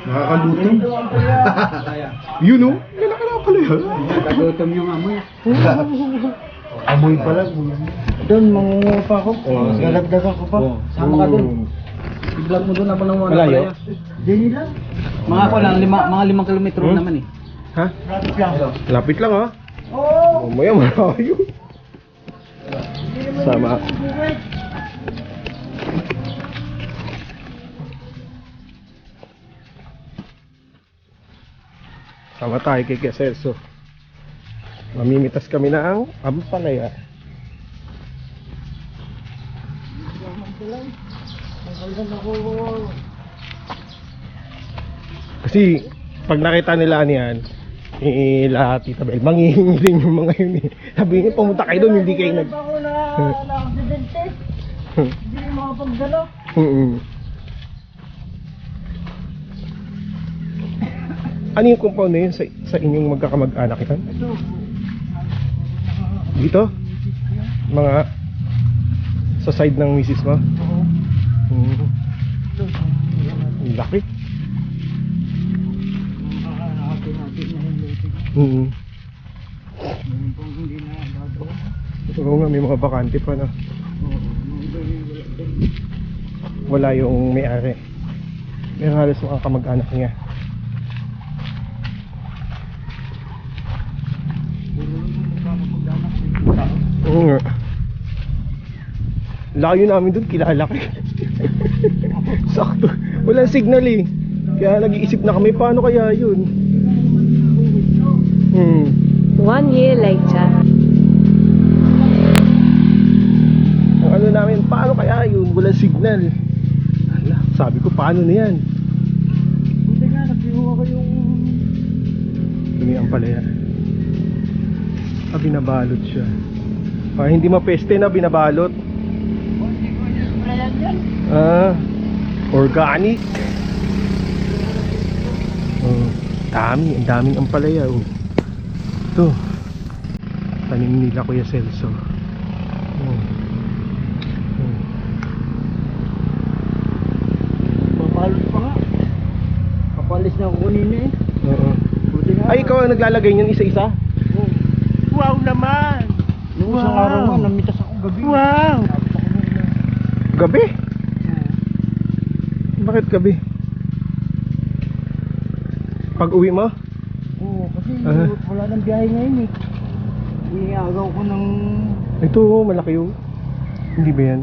Nakakagutom. Yun o. Lalaki na pala yan. Nakagutom yung amoy. Amoy pala. Doon, mangungo pa ako. Oh, sige. Dadagdagan ko pa. Sama ka doon. I-vlog mo doon ako ng mga Malayo? Dini lang. Mga ko lang, mga 5 kilometro naman eh. Ha? Lapit lang. Lapit lang ha. Oo. Mamaya malayo. Sama. Sama tayo kay Celso. Mamimitas kami ng ampalaya. Kasi pag nakita nila niyan, Tita Bel, manghihingi din yung mga yun eh. Sabi niya, pumunta kayo doon, hindi kayo nag... Ako na aksidente. Hindi makapagdala. Ano yung compound na yun sa inyong magkakamag-anak yan? Ito. Dito? Mga sa side ng misis mo? Oo. Ang laki. Ngayon pong hindi na gagawa. Oo nga, may mga bakante pa na. Wala yung may-ari. May halos mga kamag-anak niya. Oo nga. Layo namin doon, kilala ka. Sakto. Walang signal eh. Kaya nag-iisip na kami, paano kaya yun? 1 year later. Ang ano namin, paano kaya yun? Walang signal. Hala, sabi ko, paano na yan? Buti nga, nagbihuha ko yung... Hindi ang palaya. Binabalot siya. Hindi mapeste na, binabalot. Hindi ko yung sprayan yan. Organic. Ang daming ampalaya. Ito. Tanim nila Kuya Celso. Papalos pa nga. Papalis na ako kanina eh. Buti nga. Ay, ikaw ang naglalagay niyan isa-isa? Oo. Wow naman! Nung isang araw nga, namitas ako gabi. Wow! Gabi? Bakit gabi? Pag uwi mo? Oo, kasi wala nang biyahe ngayon eh. Iniagaw ko ng... Ito, malaki yung... Hindi ba yan?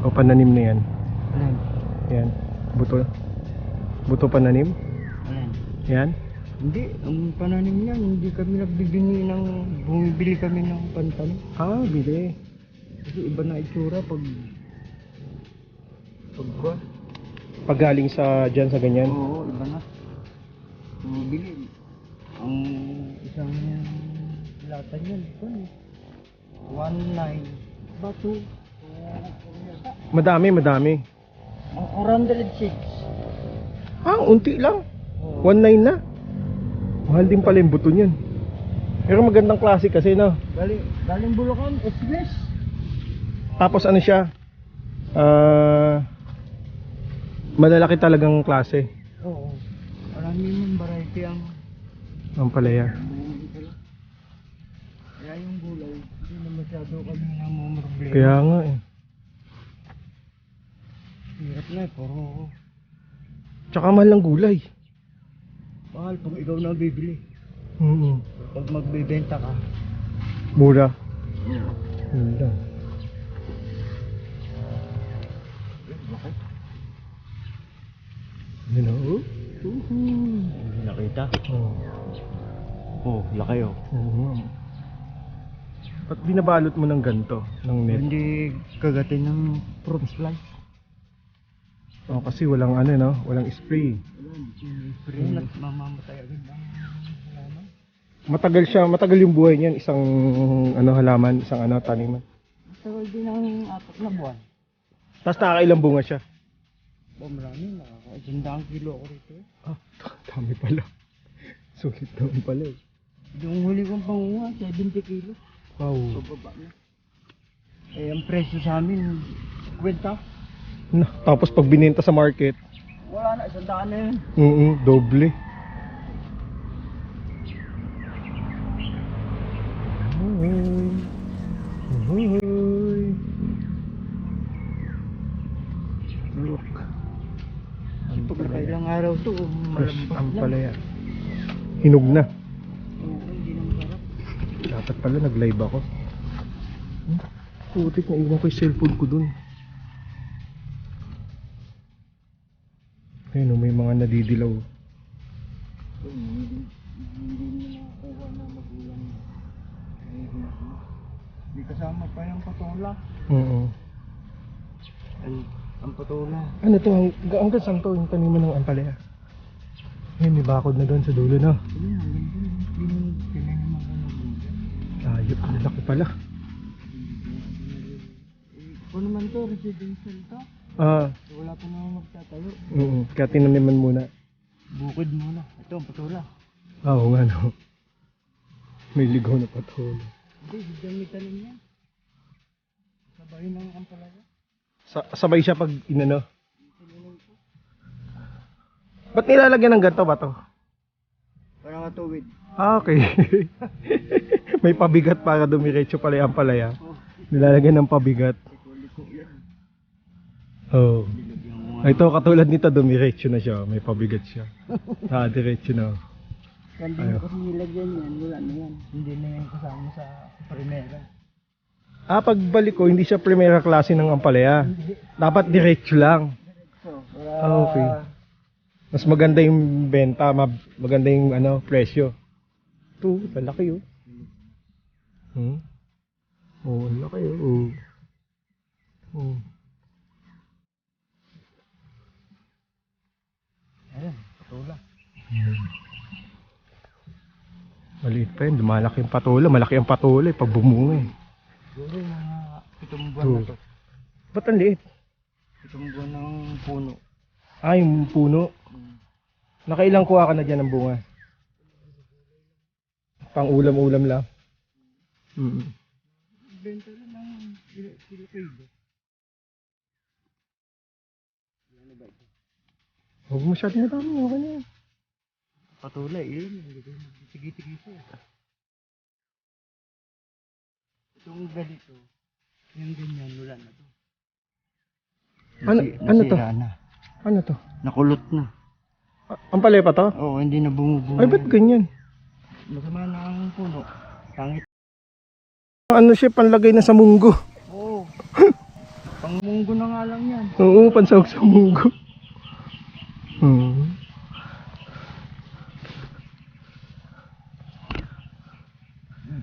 O pananim na yan? Alin? Yan. Buto. Buto pananim? Alin? Yan? Hindi, ang pananim niyan, hindi kami nagbibingi ng... Bumibili kami ng pantanim. Bili. Kasi iba na itsura pag... Pagka? Pag galing sa dyan sa ganyan? Oo, iba na. Bumibili. Ang isang lata niyan, ito eh. 1.9. Bato. Madami. Ang 406. Unti lang. 1.9 na. Mahal din pala yung buto niyan. Pero magandang klase kasi, no? Galing Bulacan, Esbles. Tapos ano siya? Malalaki talagang klase. Oo. Marami yung variety ang Ampalaya. kaya yung gulay, hindi na masyado kami ng mga problema. Kaya nga eh. Hirap na eh, puro Tsaka mahal ng gulay. mahal pag ikaw na bibili. Pag magbibenta ka. Mura. Yun lang. Yun o. Hindi nakita? Laki oh. Ba't binabalot mo ng ganito? Ng net? Hindi kagatin ng fruit fly. Kasi walang ano, no? Walang spray. Spray at mamamatay agad ang halaman. Matagal yung buhay niyan. Isang halaman, isang taniman. Matagal din ang 4 na buwan. Tapos nakakailang bunga siya. Marami, nakaka-100 kilo ako rito eh. Dami pala. Sulit naman pala eh. Yung huli kong pangunga, 70 kilo. Wow. Pababa na. Ang presyo sa amin, 50. Tapos pag binenta sa market, Wala na, isang daan na yun. Doble. Hoy. Look. Pag nakailang araw to, Fresh malambot ang lang. palaya. Hinog na. Oo, hindi na masarap. Dapat pala nag-live ako. Putik na iwan ko yung cellphone ko dun. Ayun, may mga nadidilaw. Hindi mo nakuha na magulang. Hindi kasama pa yung patola. Oo. Ay, ang patola. Ano to? Hanggang saan to? Yung taniman ng ampalaya. Ayun, may bakod na doon sa dulo na. Ayun, hanggang doon. Pinaniman ko na doon. Ayop, ang laki pala. Kung naman to, residential to. So, wala pa naman magtatayo. Kaya tinaniman muna. Bukid muna. Ito ang patola. Oo nga no. May ligaw na patuloy. Hindi, gamitan lang yan. Sabay ng ampalaya. Sabay siya pag inano. Ba't nilalagyan ng ganito ba to? Para matuwid. Okay. May pabigat para dumiretso pala yung ampalaya. Oh, Nilalagyan ng pabigat. liko yan. Oo. Nilagyan ko nga. Ito katulad nito dumiretso na siya. May pabigat siya. Diretso na. Kandi Ayaw. ko kasi nilagyan yan, wala na yan. Hindi na yan kasama sa primera. Pagbalik ko, hindi siya primera klase ng ampalaya. Dapat diretso lang. So, para... Okay. Mas maganda yung benta, maganda yung presyo. Ito, malaki oh. Oh, laki oh. Oh. Ayan, patola. Maliit pa yun, lumalaki yung patola. Malaki ang patola pag bumunga eh. Siguro mga 7 buwan na to. Ba't ang liit? 7 buwan ng puno. Yung puno. Nakailang kuha ka na dyan ng bunga? Pang ulam-ulam lang. Benta rin ng kilo-kilo. Huwag masyadong madami, okay na yan. Patola, ilan. Sige-sige siya. Itong ganito, yung ganyan, wala na to. Ano to? Nasira na. Ano to? Nakulot na. Ang palay pa to? Oo, hindi na bumubunga. Ay, ba't ganyan? Masama na ang puno. Pangit. Ano siya, panlagay na sa munggo. Oo. Pangmunggo na nga lang yan. Oo, pansawag sa munggo.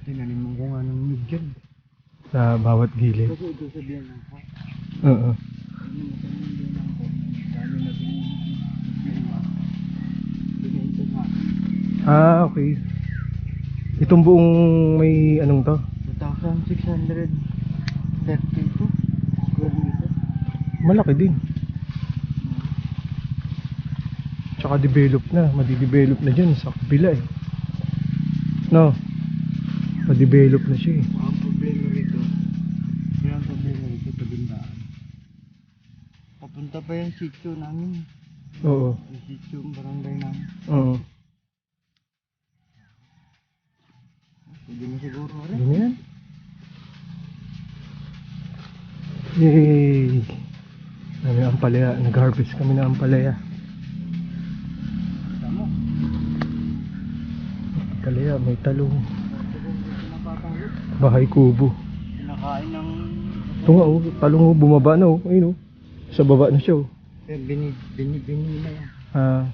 Tinanim ko nga ng nyug dyan. Sa bawat gilid. Kasi ito sabihan lang ko. Oo. Hindi mo sabihin lang ko. Dami na binenta nga. Okay. Itong buong may anong to? 2,632 square meter. Malaki din. Tsaka develop na. Madidevelop na dyan sa kabila eh. No? Madidevelop na siya eh. Ang problema rito, yung problema rito, tabindaan. Papunta pa yung sitio namin. Oo. Yung sitio, yung barangay namin. Oo. Hindi mo siguro rin. Ganyan yan. Yay! Kami ang palaya. Nag-harvest kami na ang palaya. Tama. Palaya, may talong. Pinapatanggot. Bahay kubo. Pinakain ng... Ito nga oh, talong oh, bumaba na oh. Ayun oh. Sa baba na siya oh. Bini na yan.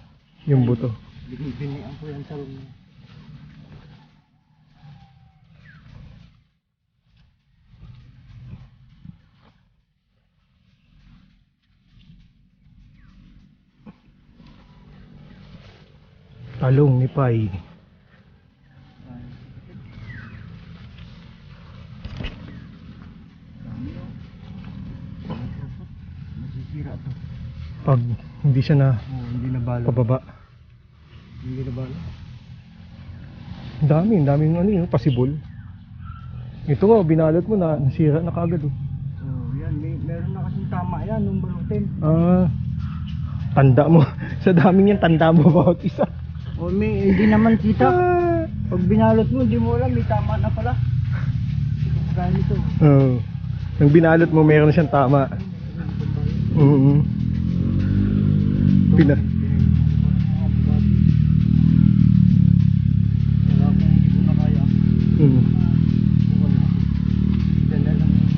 Yung buto. Binian ko yan sa room niya. Talong ni Pai. Masisira to. Pag hindi siya na Oo, hindi na bala. pababa. Hindi na bala. Ang daming ano yun, pasibol. Ito nga, binalot mo na, nasira na kagad oh. Oo, yan. Meron na kasing tama yan nung balutin. Tanda mo. Sa daming yan, tanda mo bawat isa. O may, hindi naman kita. Pag binalot mo, hindi mo alam, may tama na pala. Ganito. Oo. Nang binalot mo, meron na siyang tama. Oo. Pina. Wala kung hindi ko na kaya. Dala lang yung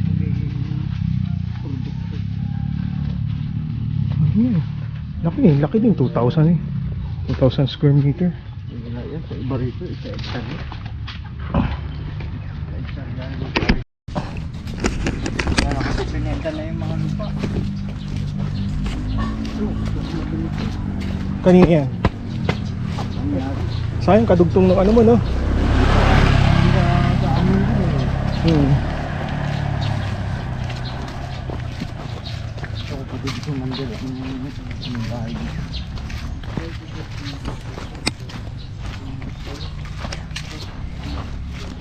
magiging produkto. Laki din, 2,000 eh. 2,000 square meter. Wala yan, sa iba rito, isa hectare. Kaya kasi pinenta na yung mga lupa. Kanina yan. Sayang, kadugtong ng ano mo, no? Sa amin din eh. So, pwede dito mandala yung bahay dito.